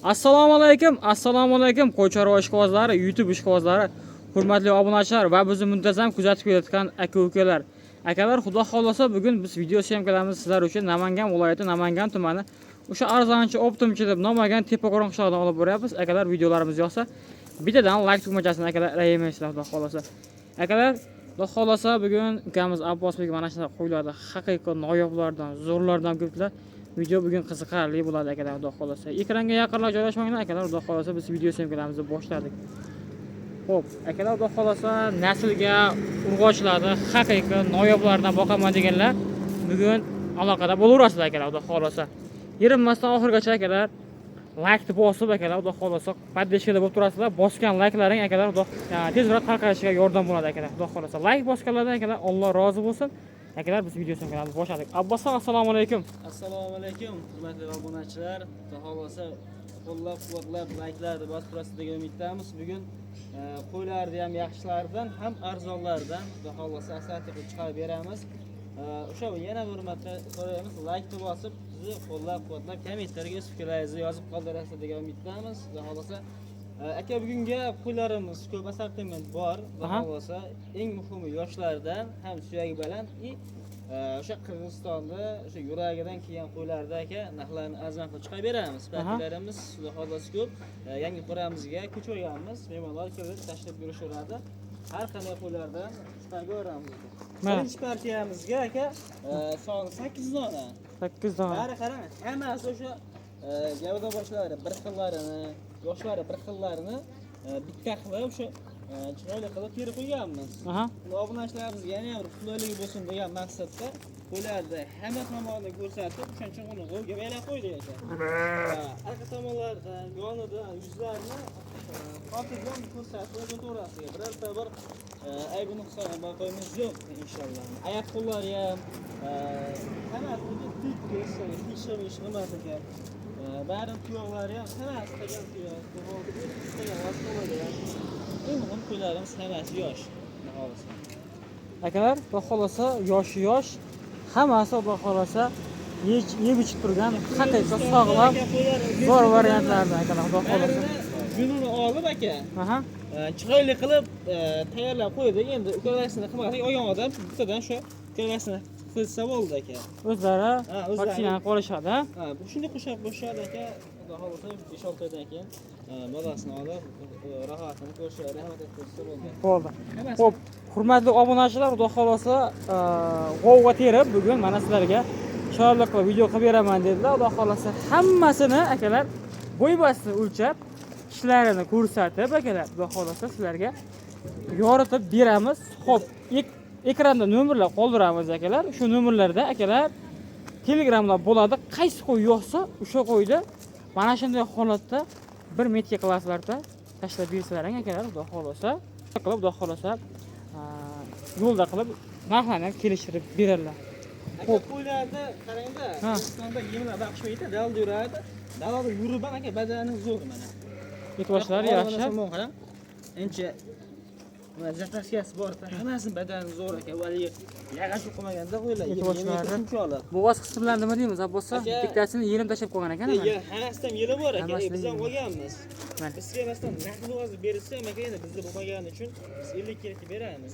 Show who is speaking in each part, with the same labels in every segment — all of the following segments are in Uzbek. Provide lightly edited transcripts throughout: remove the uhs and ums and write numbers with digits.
Speaker 1: Assalomu alaykum qo'ychorva ishqibozlari, YouTube ishqibozlari, hurmatli obunachilar va bizni muntazam kuzatib kelayotgan aka-ukalar. Akalar, xudo xolasa bugun biz video syomkalarimizni sizlar uchun Namangan viloyati, Namangan tumani o'sha arzonchi optimchi deb nomlagan tepako'rin qishlog'idan olib boryapmiz. Akalar, videolarimiz yoqsa bittadan like tugmachasini akalar ayamaysizlar xudo xolasa. Akalar, xudo xolasa bugun ukamiz Abbosbek mana shunday qo'ylarda haqiqiy noyoblardan, zo'rlardan ko'plar. Video bugun qiziqarli bo'ladi akalar, xudo xolasa. Ekranga yaqinroq joylashmanglar akalar, xudo xolasa biz video syomkalarimizni boshladik. Xo'p, akalar, xudo xolasa naslga urg'ochilarni haqiqiy noyoblardan boqaman deganlar bugun aloqada bo'laverasizlar akalar, xudo xolasa. Yerinmasdan oxirgacha akalar like deb bosib akalar, xudo xolasa podpishkada bo'lib turasizlar. Bosgan like'laring akalar xudo tezroq tarqalishiga yordam bo'ladi akalar, xudo xolasa. Like bosganlardan akalar Alloh rozi bo'lsin. Akalar biz video syomkalarimizni boshladik. Abbos, assalomu alaykum.
Speaker 2: Assalomu alaykum, hurmatli obunachilar. Xudo xolasa qo'llab-quvvatlab like'larni bosib turasiz degan umiddamiz. Bugun qo'ylarni ham yaxshilaridan, ham arzonlaridan xudo xolasa asati qilib chiqarib beramiz. O'sha yana bir marta so'raymiz, like bosib bizni qo'llab-quvvatlab kommentlarga o'z fikrlaringizni yozib qoldirasiz degan umiddamiz. Xudo xolasa aka, bugungi qo'ylarimiz ko'p assortiment bor. Xudo xolasa eng muhimi yoshlardan, ham suyagi baland o'sha Qirg'izistonda o'sha yuragidan kelgan qo'ylarda aka narxlarni arzon qilib chiqarib beramiz. Partiyalarimiz xudo xolasa ko'p. Yangi qo'ramizga ko'chirganmiz. Mehmonlar kelib tashrif buyurishadi. Har qanday qo'ylardan chiqarib beramiz. Birinchi partiyamizga aka soni 8 dona.
Speaker 1: 8 dona.
Speaker 2: Bari qarang, hammasi o'sha gavda boshlari bir xillarini, yoshlari bir xillarini bitta qilib o'sha chiroyli qilib terib qo'yganmiz. Obunachilarimizga yana bir qulaylik bo'lsin degan maqsadda qo'ylarni hamma tomonini ko'rsatib, o'shancha uni qo'lga baylab qo'ydik ekan. Orqa tomonlardan, yonidan, yuzlarini xotirjam ko'rsatib o'tiraverasiz. Birorta bir aybi nuqsoni boqimiz yo'q inshaalloh. Oyoq qo'llari ham hammasi tekis emas ekan. Bari tuyoqlari ham hammasi tagan tuyoq. Eng muhim qo'ylarimiz hammasi yosh.
Speaker 1: Akalar, xudo xolasa yosh, hammasi xudo xolasa yeb ichib turgan haqiqiy sog'lom zo'r variantlardan akalar, xudo xolasa.
Speaker 2: Yunini olib aka. Chiroyli qilib tayyorlab qo'ydik. Endi ukalasini qilmadik. Olgan odam bittadan shu ukalasini qilsa bo'ldi aka.
Speaker 1: O'zlari vaksinani qolishadi.
Speaker 2: Shunday qo'shib bo'shadi aka. Xudo xolasa 5-6 oydan keyin bolasini olib rohatini ko'rishadi, rahmat etsa bo'ldi.
Speaker 1: Bo'ldi. Xo'p, hurmatli obunachilar, xudo xolasa g'ovga terib bugun mana sizlarga chiroyli qilib video qilib beraman dedilar. Xudo xolasa hammasini akalar bo'y-bastini o'lchab, ishlarini ko'rsatib akalar, xudo xolasa sizlarga yoritib beramiz. Xo'p, ekranda nomerlar qoldiramiz akalar. Shu nomerlarda akalar Telegramda bo'ladi. Qaysi qo'y yo'qsa, o'sha qo'yda mana shunday holatda bir metka klasslarda tashlab bersalaring akalar, xudo xolasa qilib, xudo xolasa yo'lda qilib narxlarni kelishtirib berarlar.
Speaker 2: Xo'p, qo'ylarda qarangda, O'zbekistonda yemlar baxshmaydi, dalda yuradi. Dalda yurib aka badani zo'r mana.
Speaker 1: E'tiboshlari yaxshi.
Speaker 2: Encha zatasiyasi bor, hammasi badani zo'r aka. Vali yag'ash qilmaganda qo'ylar
Speaker 1: e'tiboshlari. Bu qismi bilan nima deymiz, Abbosa? Bittasini yerim tashab qo'ygan ekan.
Speaker 2: Hammasidan yeli bor aka. Biz ham olganmiz. Bizga masalan narxni yozib berilsa, aka endi bizda bo'lmagani uchun biz 50 ga beramiz.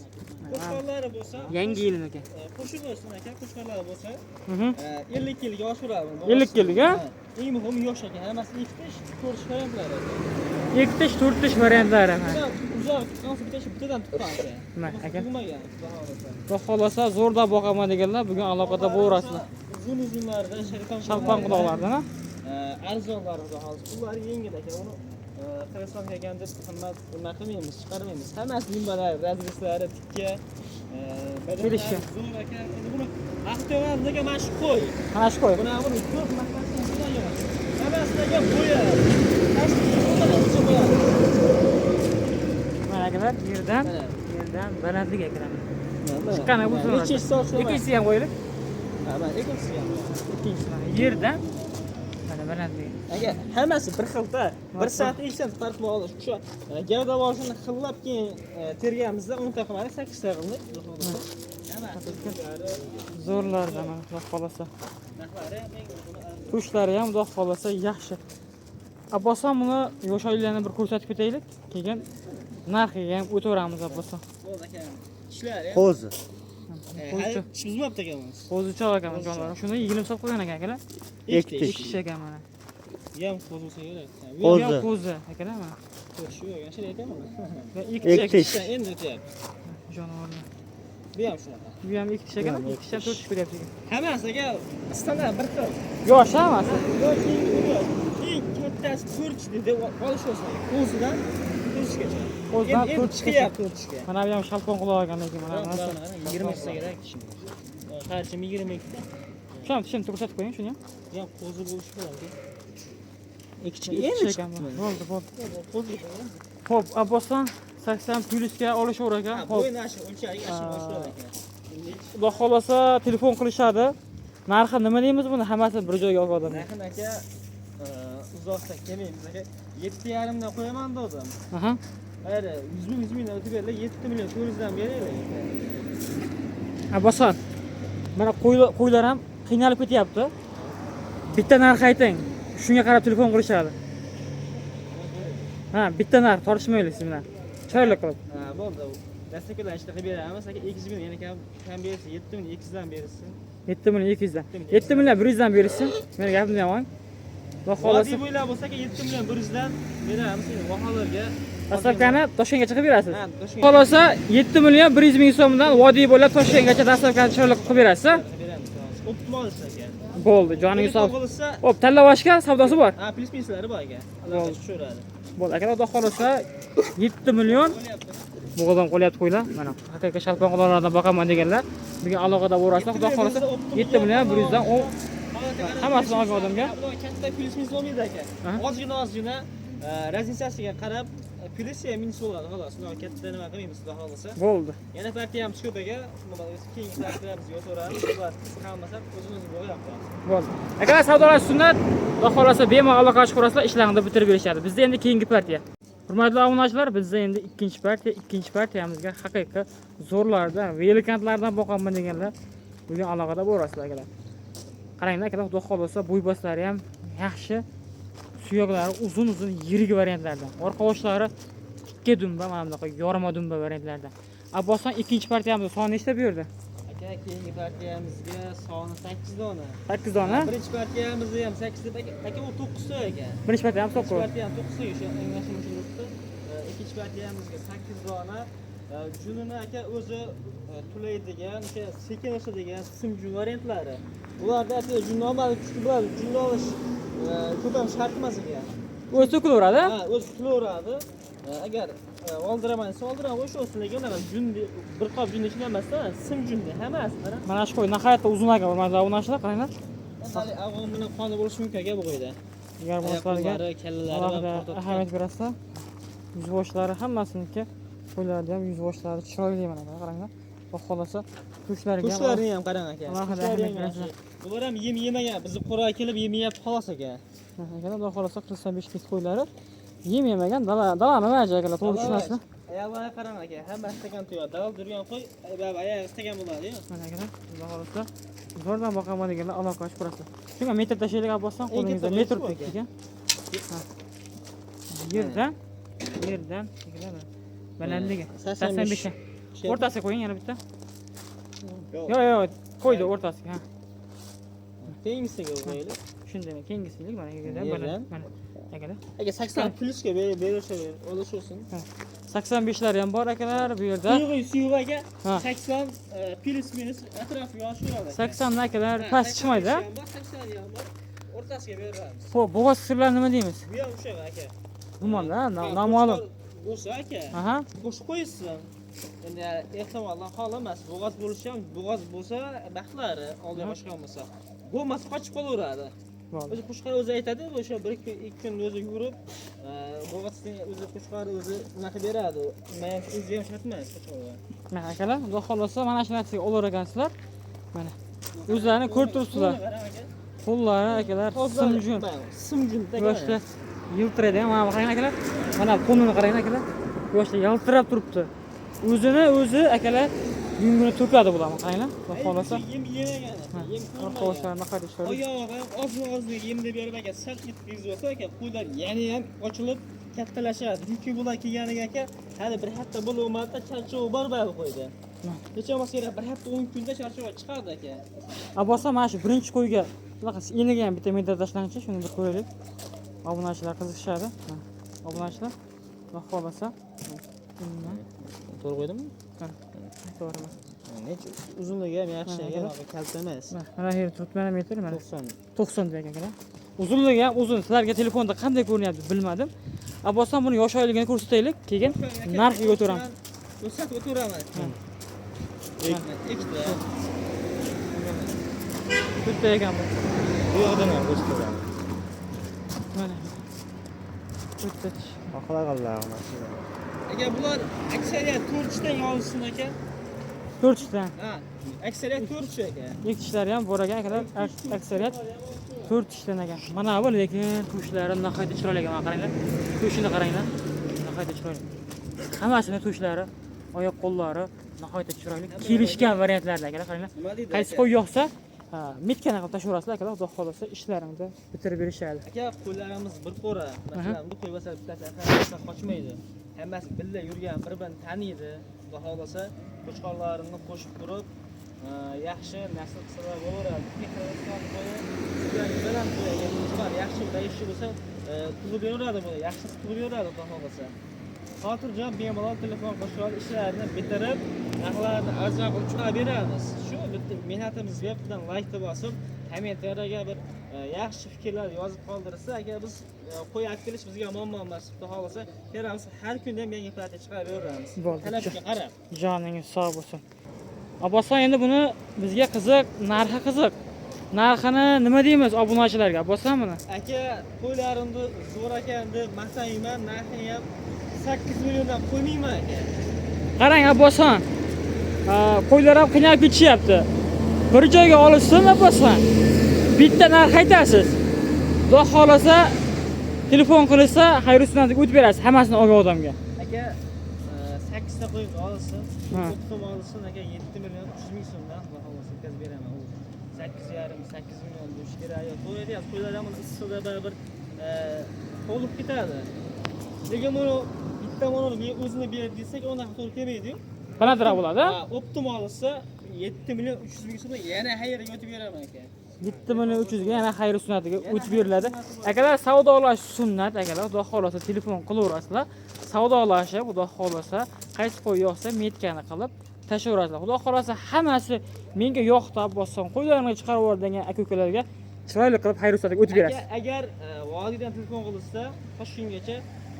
Speaker 2: Qo'shqonlari bo'lsa,
Speaker 1: yangi yilmi aka?
Speaker 2: Qo'shib bo'lsin aka, qo'shqonlari bo'lsa, 50 ga oshiradi.
Speaker 1: 50 ga?
Speaker 2: Eng muhimi yosh aka, hammasi ikkitish, to'rtish variantlari.
Speaker 1: Ikkitish, to'rtish variantlari.
Speaker 2: Uzoq, qancha bittadan tuqqan aka.
Speaker 1: Nima aka?
Speaker 2: Bo'lmagan,
Speaker 1: xudo xolasa zo'rda boqaman deganlar bugun aloqada bo'larasizlar.
Speaker 2: Uzun-uzunlardan,
Speaker 1: shalpon quloqlardan,
Speaker 2: arzonlari xudo xolasa. Ular yengil aka. Uni Qirg'iziston kelganda qimmat qilmaymiz, chiqarmaymiz. Hammasi limbalari, razreslari tikka,
Speaker 1: kelishga.
Speaker 2: Zo'r aka. Endi buni Aqto'g'azdagi mana shu qo'y.
Speaker 1: Mana shu qo'y.
Speaker 2: Buni ko'p maqsaddan qo'ygan. Hammasiga qo'yar.
Speaker 1: Mana akalar, yerdan balandlik ekrani. Chiqqani bu so'radi. Ikkinchisi ham qo'yilib.
Speaker 2: Mana ikkinchisi ham.
Speaker 1: Yerdan mana balandlik.
Speaker 2: Aka, hammasi bir xilda. 1 soat ishdan farq bor. Shu gavda boshini xillab keyin terganimizda 10 ta qilmadik, 8 ta qildik.
Speaker 1: Zo'rlardan xudo xolasa. Tushlari ham xudo xolasa yaxshi. Abbosjon buni yosh oilalarni bir ko'rsatib ketaylik. Keyin narxiga ham o'taveramiz Abbosjon.
Speaker 2: Bo'ldi aka. Ishlar ham.
Speaker 3: Qo'zi.
Speaker 2: Hali ish buzmabdi ekanmiz.
Speaker 1: Qo'zichoq ekan jonlar. Shuni 20 so'm qo'ygan ekan akalar.
Speaker 3: Ikkita.
Speaker 1: Ikki kishi ekan mana.
Speaker 2: Bu ham qo'zi bo'lsa kerak.
Speaker 1: Bu
Speaker 3: Qo'zi.
Speaker 1: ham qo'zi akalar mana.
Speaker 2: Shu yo'q, shunday aytaman.
Speaker 1: Ikki kishi
Speaker 3: Ikkita.
Speaker 2: Ishlar endi o'tyapti.
Speaker 1: jonivorlar.
Speaker 2: Bu ham shunaqa.
Speaker 1: Bu ham ikki kishi ekan. Ikki kishi ham 4 kishi beryapti ekan.
Speaker 2: Hammasi aka standart bir xil.
Speaker 1: Yosh hammasi.
Speaker 2: Eng kattasi 4 kishi deb olish olsa, qo'zidan 4 kichgacha.
Speaker 1: Qo'zidan
Speaker 2: Endi
Speaker 1: 4
Speaker 2: chiqyapti 4 kichga.
Speaker 1: Mana bu ham shalpon quloq ekan lekin mana narsa.
Speaker 2: 20 kishi kerak kishini. Qarchim 22 ta.
Speaker 1: Shuni ko'rsatib qo'ying shuni ham.
Speaker 2: Bu ham qo'zi bo'lishi kerak. Ikki
Speaker 1: Ikki kishi ekan. Bo'ldi.
Speaker 2: qo'zi.
Speaker 1: Xo'p, Abbosjon 80 plyusga olishaver ekan.
Speaker 2: Ha,
Speaker 1: Xo'p.
Speaker 2: bo'yni ashi o'lchagi ashi boshlar ekan.
Speaker 1: Xudo xolasa telefon qilishadi. Narxi nima deymiz buni? Hammasini bir joyga olib
Speaker 2: Narxini aka uzoqda kelmaymiz aka. 7,5 dan qo'yaman dedim.
Speaker 1: Aha.
Speaker 2: Mayli 100 ming o'tib berlar, 7 million ko'rizdan beraylik.
Speaker 1: Abbosjon. Mana qo'ylar ham qiynalib ketyapti. Bitta narx ayting. Shunga qarab telefon qilishadi. Ha, bitta narx tortishmaylik siz bilan. Chiroyli qilib.
Speaker 2: Ha, bo'ldi. Dastlabkilar ishni qilib beramiz aka 200 ming, yana kam bersa 7 ming 200 dan bersin.
Speaker 1: 7 million 200 dan. 7 million 100 dan berishsin. Meni gapimni ham oling. Xudo xolasa
Speaker 2: Vodiy bo'ylab bo'lsa aka 7 million 100 dan beramiz. Vaholarga
Speaker 1: dastavkani Toshkentgacha qilib berasiz.
Speaker 2: Ha, Toshkentga
Speaker 1: Xolasa 7 million 100 ming so'mdan vodiy bo'ylab Toshkentgacha dastavkani chiroyli qilib berasiz.
Speaker 2: beramiz. Optimal ish aka.
Speaker 1: Bo'ldi, joningiz sog'.
Speaker 2: Bo'lsa,
Speaker 1: Xo'p, tanlavashga savdosi bor.
Speaker 2: ha, plyus minuslari bor aka. Alloh tushiradi.
Speaker 1: Bo'ldi, aka Xudo xolasa 7 million bo'g'azon qo'lyapti qo'ylar. Mana haqiqiy shalpon quloqlardan boqaman deganlar. Bugun aloqada bo'lasizlar. Xudo xolasa 7 million 100 dan hammasini olgan odamga
Speaker 2: katta plyus minus bo'lmaydi aka. Ozgina razницасiga qarab plyus ham minus bo'ladi xolos. Katta nima qilmaymiz xudo xolasa.
Speaker 1: bo'ldi.
Speaker 2: Yana partiya ham chiqib aka, keyingi partiyalarimizni yo'taveramiz. Qilmasa o'zimiz bo'yab qo'yamiz.
Speaker 1: Bo'ldi. Akalar savdolar sunnat. Xudo xolasa bemalol aloqa chiqarasizlar, ishlaringni bitirib berishadi. Bizda endi keyingi partiya. Hurmatli obunachilar, bizda endi ikkinchi partiyamizga haqiqiy zo'rlardan, velikantlardan boqaman deganlar bugun aloqada bo'lasizlar akalar. Qaranglar akalar, xudo xolasa bo'yboslari ham yaxshi, suyoqlari uzun yirik variantlardan. Orqa oshlari ikki dumba, mana bunaqa yorma dumba variantlardan. Abbosjon ikkinchi partiyamizda soni nechta bu yerda?
Speaker 2: Aka, keyingi partiyamizga soni 8 dona.
Speaker 1: 8 dona.
Speaker 2: Birinchi partiyamizda ham 8 deb aka, u 9 ta ekan.
Speaker 1: Birinchi partiya ham
Speaker 2: Birinchi
Speaker 1: 9.
Speaker 2: partiya ham 9 ta o'sha englashma shunday. Ikkinchi partiyamizga 8 dona. Junini aka o'zi tulaydigan, o'sha sekin o'sadigan simjun variantlari. Ularda aka junni olmadi, kuchli bo'ladi. Junni olish ko'p ham shart emas ekan.
Speaker 1: O'zi to'kilaveradi.
Speaker 2: Ha, o'zi tutilaveradi. Agar oldiraman desa oldiraman, o'sha olsin, lekin unaqa jun bir qop jun ichida emasda, sim junni hammasi qarang.
Speaker 1: Mana shu qo'y nihoyatda uzun ekan, hurmatli obunachilar, qaranglar.
Speaker 2: Hali afg'on bilan qoni bo'lishi mumkin aka bu qo'yda.
Speaker 1: Agar bo'lishlariga
Speaker 2: kallalari
Speaker 1: alohida ahamiyat berasizlar. Yuzvoshlari hammasiniki, qo'ylarda ham yuzvoshlari chiroyli mana qaranglar. Xudo xolasa tushlariga ham
Speaker 2: Tushlarini ham qarang aka.
Speaker 1: alohida ahamiyat berasizlar.
Speaker 2: Bular ham yem yemagan, bizni qo'raga kelib yem yeyapti xolos aka.
Speaker 1: Akalar, Xudo xolasa 45 kg qo'ylari yem yemagan, dalani vaji akalar, to'g'ri tushunasizlar.
Speaker 2: Ayollarga qarang aka, hamma istagan to'yadi. Dalal durgan qo'y, oyog'i istagan bo'ladi-yu.
Speaker 1: Mana akalar, Xudo xolasa zo'rdan boqaman deganlar aloqa qilib ko'rasiz. Shunga metr tashlaylik Abbosjon, qo'lingizda metr ekan. Yerdan ekan. Balandligi 85. O'rtasiga qo'ying yana bitta. Yo'q, qo'ydi o'rtasiga. Ha.
Speaker 2: Tengisiga qo'yaylik.
Speaker 1: Shunday kengisilik mana yerdan
Speaker 2: Yerdan.
Speaker 1: mana akalar.
Speaker 2: Aka 80 plyusga berishaver, olishaversin.
Speaker 1: 85 lar ham bor akalar bu yerda.
Speaker 2: Suyuq aka
Speaker 1: Ha.
Speaker 2: 80 plus minus atrofiga oshiradi.
Speaker 1: 80 dan akalar past chiqmaydi.
Speaker 2: 80 ham bor. O'rtasiga beramiz.
Speaker 1: Xo'p, bo'g'oz sirlar nima deymiz?
Speaker 2: Bu ham o'sha aka.
Speaker 1: Dumanda, noma'lum.
Speaker 2: Bo'lsa aka.
Speaker 1: Aha.
Speaker 2: Qo'shib qo'yasiz. Endi ehtimoldan hol emas. Bo'g'oz bo'lishi ham, bo'g'oz bo'lsa baxtlari oldiga boshqa bo'lmasa. Bo'lmasa qochib qolaveradi.
Speaker 1: Bo'ldi.
Speaker 2: O'zi qushqar o'zi aytadi, o'sha 1-2 kun o'zi yurib, bo'g'ozni o'zi qushqar o'zi unaqa beradi. Men o'zi ham shart emas qushqarga.
Speaker 1: Mana akalar, xudo xolasa mana shu narsaga olar ekansizlar. Mana. O'zlarini ko'rib turibsizlar. Qo'llari akalar simjun.
Speaker 2: Simjun
Speaker 1: Yoshda yiltiraydi, mana qarang akalar. Mana qo'lini qarang akalar. Yoshda yaltirab turibdi. O'zini o'zi akalar Yungini to'kadi bularni qaranglar. Xudo xolasa.
Speaker 2: Yem yemagan. Yem
Speaker 1: Orqa boshlarini qayta chiqarib.
Speaker 2: oyog'i oz-oz yem deb berib aka sal yetkazib olsa aka qo'ylar yana ham ochilib kattalashadi. Chunki bular kelganiga aka hali bir hafta bo'lmadi, charchoq bor bari qo'ydi. Necha bo'lsa kerak bir hafta 10 kunda charchoq chiqadi aka.
Speaker 1: Bo'lsa mana shu birinchi qo'yga bunaqa eniga ham bitta medal tashlanchi, shuni bir ko'raylik. Obunachilar qiziqishadi. Obunachilar Xudo xolasa.
Speaker 2: To'g'ri qo'ydimmi?
Speaker 1: Ha, to'g'ri.
Speaker 2: Necha uzunligi ham yaxshi ekan, kalta emas.
Speaker 1: Mana yer 4 mm mana
Speaker 2: 90.
Speaker 1: 90 degan ekan. Uzunligi ham uzun. Sizlarga telefonda qanday ko'rinyapti bilmadim. Bo'lsam buni yosh oyligini ko'rsataylik, keyin narxiga o'tiramiz.
Speaker 2: Ko'rsatib o'tiraman. Ikkita.
Speaker 1: Bitta ekan bu.
Speaker 2: Bu yoqdan ham ko'rsataman.
Speaker 1: Mana. Bitta.
Speaker 2: Aqlaqallar mashina. Aka bular aksariyat 4 dan olsin aka.
Speaker 1: 4 dan.
Speaker 2: Ha, aksariyat 4 aka.
Speaker 1: Ikkishlari ham bor ekan, akalar. Aksariyat 4 dan ekan. Mana bu lekin tushlari naqayda chiroyli ekan, qaranglar. Tushini qaranglar. Naqayda chiroyli. Hammasini tushlari, oyoq qo'llari naqayda chiroyli. Kelishgan variantlarda akalar, qaranglar. Qaysi qo'y yoqsa, mitkani qilib tashaverasizlar akalar, xudo xolasa ishlaringni bitirib berishadi.
Speaker 2: Aka qo'ylarimiz bir qo'ra. Masalan, bu qo'y bo'lsa bittasi aqaldan qochmaydi. Hammasi birga yurgan, bir-birini taniydi. Xudo xolasa qo'chqorlarini qo'shib turib, yaxshi nasl qilsa bo'laveradi. Yaxshi bo'lsa, tug'ib beraveradi bu. Yaxshi tug'ib beraveradi xudo xolasa. Xotirjam bemalol telefon qo'shib ishlarini bitirib, narxlarni arzon qilib chiqarib beramiz. Shu bitta mehnatimizga bittadan like bosib, kommentariyaga bir yaxshi fikrlar yozib qoldirsa, aka biz qo'y akilish bizga muammo emas. Xudo xolasa, beramiz. Har kunda ham yangi platin chiqarib beramiz. Talabga qarab.
Speaker 1: Joningiz sog' bo'lsin. Bo'lsa endi buni bizga qiziq, narxi qiziq. Narxini nima deymiz obunachilarga? Bo'lsa buni?
Speaker 2: Aka, qo'ylarimni zo'r ekan deb maqtayman, narxini ham 8 milliondan qo'ymayman aka.
Speaker 1: Qarang, bo'lsa. Qo'ylar ham qiynalib ketishyapti. Bir joyga olishsinmi bo'lsa? Bitta narx aytasiz. Xudo xolasa telefon qilsa, xayrusdan deb o'tib berasiz hammasini olgan odamga.
Speaker 2: Aka, 8 ta qo'y olsin, 9 ta olsin aka 7 million 300 ming so'mdan xudo xolasa yetkazib beraman. 8,5 million bo'lishi kerak. To'g'ri deyapsiz, qo'ylar ham issiqda baribir to'lib ketadi. Lekin buni bitta mo'ni o'zini berib desak, ona to'g'ri kelmaydi-yu.
Speaker 1: Qanaqadir bo'ladi?
Speaker 2: Optimal olsa 7 million 300 ming so'mdan yana xayriga o'tib beraman aka.
Speaker 1: 7 million 300 ga yana xayr sunnatiga o'tib beriladi. Akalar savdolash sunnat, akalar xudo xolasa telefon qilaverasizlar. Savdolashib, xudo xolasa qaysi qo'y yoqsa metkani qilib tashaverasizlar. Xudo xolasa hammasi menga yoqdi, bossam qo'ylarni chiqarib yubordi degan aka-ukalarga chiroyli qilib xayr sunnatiga o'tib berasiz.
Speaker 2: Agar vodiydan telefon qilsa, Toshkentgacha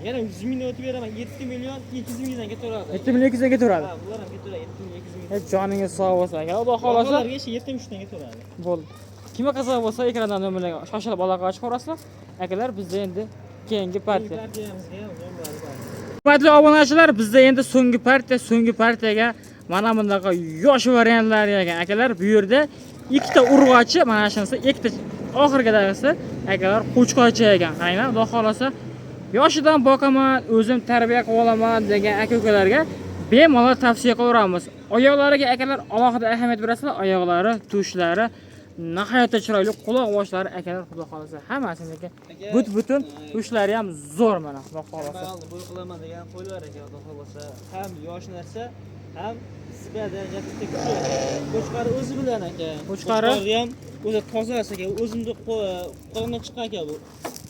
Speaker 2: yana 100 ming o'tib beraman. 7 million 200 mingdan ketaveradi.
Speaker 1: 7 million 200 ga ketaveradi.
Speaker 2: Ha, bular ham ketaveradi 7 million 200 ming.
Speaker 1: Joningiz sog' bo'lsin aka. Xudo xolasa
Speaker 2: 70 dan ketaveradi.
Speaker 1: bo'ldi. Kimga qiziq bo'lsa ekrandan nomerlarga shoshilib aloqa qilib ko'rasizlar. Akalar bizda endi keyingi partiya. Hurmatli obunachilar, bizda endi so'nggi partiyaga mana bundaqa yosh variantlar ekan. Akalar, bu yerda ikkita urg'ochi, mana shunisi ikkita oxirgidagisi akalar qo'chqochi ekan. Qaranglar, xudo xolasa yoshidan boqaman, o'zim tarbiya qilib olaman degan aka-ukalarga bemalol tavsiya qilaveramiz. Oyoqlariga akalar alohida ahamiyat berasizlar. Oyoqlari, tushlari nihoyatda chiroyli, quloq boshlari akalar xudo xolasa hammasiniki but-butun, tushlari ham zo'r mana xudo xolasa.
Speaker 2: Men bu qilaman degan qo'ylar ekan xudo xolasa. Ham yosh narsa, ham sizga darajada kuchli. Qo'chqari o'zi bilan aka. Qo'chqari ham o'zi toza aka, o'zimni qo'limdan chiqqan aka bu.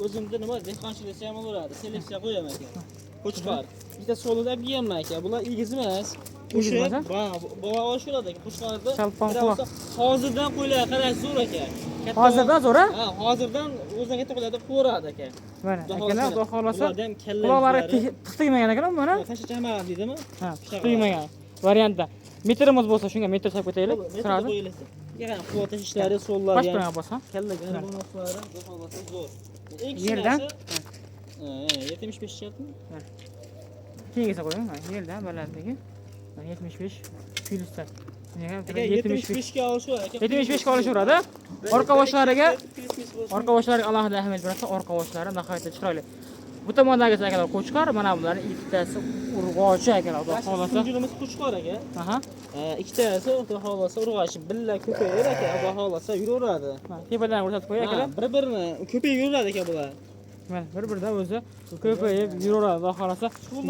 Speaker 2: O'zimda nima dehqonchilik ham bo'laradi, seleksiya qo'yaman aka. Qo'chqar. Bitta solida olib aka. Bular egiz emas. Qo'shib, bola olishadi aka. Qo'chqarda hozirdan qo'ylar qarash zo'r aka.
Speaker 1: Hozirdan zo'r-a?
Speaker 2: Ha, hozirdan o'zidan katta qo'ylarda qo'radi aka.
Speaker 1: Mana akalar xudo xolasa quloqlari tiqtilmagan ekan mana.
Speaker 2: Tashachamagan deydimi?
Speaker 1: Ha, tiqtilmagan variantda. Metrimiz bo'lsa shunga metr solib ketaylik. Sirasi.
Speaker 2: Yana quvvat ishlari, so'llari
Speaker 1: ham. Boshqa bo'lsa.
Speaker 2: Kallaga bo'lmoqlari xudo xolasa zo'r.
Speaker 1: Yerdan
Speaker 2: 75 shartmi?
Speaker 1: Keyinga qo'ying. Yerdan balandligi 75 plyusda.
Speaker 2: 75 ga olishaveradi aka.
Speaker 1: 75 ga olishaveradi. Orqa boshlariga alohida ahamiyat berasiz. Orqa boshlari nihoyatda chiroyli. Bu tomondagi akalar qo'chqor, mana bularning ikkitasi urg'ochi akalar, xudo xolasa.
Speaker 2: Tunjirimiz qo'chqor aka.
Speaker 1: Aha.
Speaker 2: Ikkitasi xudo xolasa urg'ochi billa ko'payar aka, xudo xolasa yuraveradi.
Speaker 1: Tepadan ko'rsatib qo'yay akalar.
Speaker 2: Bir-birini ko'payib yuraveradi aka bular.
Speaker 1: Mana bir-biridan o'zi ko'payib yuraveradi, xudo xolasa.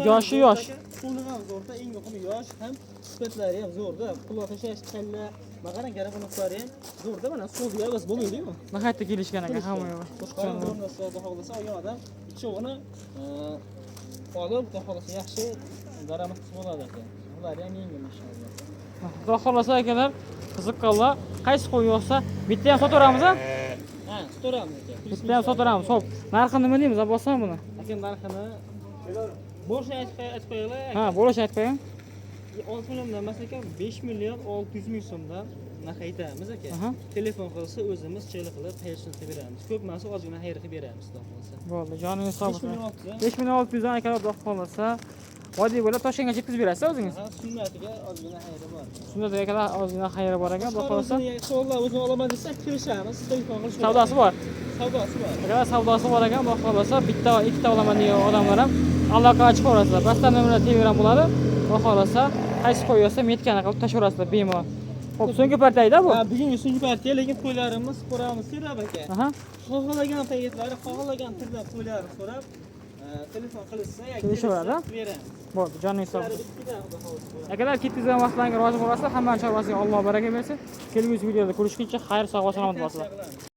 Speaker 1: Yoshi yosh.
Speaker 2: Pulni ham zo'rda, eng muhimi yosh ham, sifatlari ham zo'rda. Pul tashlash kalla, maqaran garafonoqlari ham zo'rda. Mana so'zga bas bo'lmaydi-ku.
Speaker 1: Nihoyatda kelishgan aka hamma yo'q.
Speaker 2: Qo'shqorin o'rnasa, xudo xolasa olgan odam ikkovini olib, xudo xolasa yaxshi daromad qilib oladi aka. Ular ham yangi mashallah.
Speaker 1: Xudo xolasa akalar, qiziqqanlar qaysi qo'y yo'qsa, bitta ham sotaveramiz a?
Speaker 2: Ha, so'ramiz aka.
Speaker 1: Bitta ham sotaveramiz. Xo'p, narxini nima deymiz? Bossam buni.
Speaker 2: Aka narxini bo'sh aytib qo'yinglar.
Speaker 1: Ha, bo'lish aytib qo'ying.
Speaker 2: 6 milliondan emas ekan, 5 million 600 ming so'mdan narx aytamiz aka.
Speaker 1: Aha.
Speaker 2: Telefon qilsa o'zimiz chayli qilib xayrishni beramiz. Ko'p emas, ozgina xayr qilib beramiz, xudo xolasa.
Speaker 1: Bo'ldi, joningiz sog'
Speaker 2: 5 million 600.
Speaker 1: 5600 dan akalar xudo xolasa. Vodiy bo'lib Toshkentga yetkazib berasiz o'zingiz.
Speaker 2: Ha, sunnatiga ozgina xayri bor.
Speaker 1: Shunda akalar ozgina xayri bor ekan, xudo xolasa.
Speaker 2: Inshaalloh o'zini olaman desa, kelishamiz, telefon qilib.
Speaker 1: Savdosi bor.
Speaker 2: Savdosi bor.
Speaker 1: Akalar savdosi bor ekan, xudo xolasa bitta, ikkita olaman degan odamlar ham aloqaga chiqaverasizlar. Bastan nomerlar Telegram bo'ladi. Xudo xolasa qaysi qo'ysa metkani qilib tashaverasizlar bemalol. Xo'p, so'nggi partiyada bu.
Speaker 2: Ha, bugungi so'nggi partiya, lekin qo'ylarimiz ko'ramiz, so'rab aka.
Speaker 1: Aha.
Speaker 2: Xohlagan paketlari, xohlagan turda qo'ylarni so'rab, telefon qilishsa,
Speaker 1: Kelishaveradi.
Speaker 2: beramiz.
Speaker 1: Bo'ldi, joningiz sog' bo'lsin.
Speaker 2: Bitta xudo xolasa.
Speaker 1: Akalar ketgan vaqtlaringga rozi bo'lasizlar, hammaning chorvasiga Alloh baraka bersin. Kelgusi videoda ko'rishguncha xayr, sog' va salomat bo'linglar.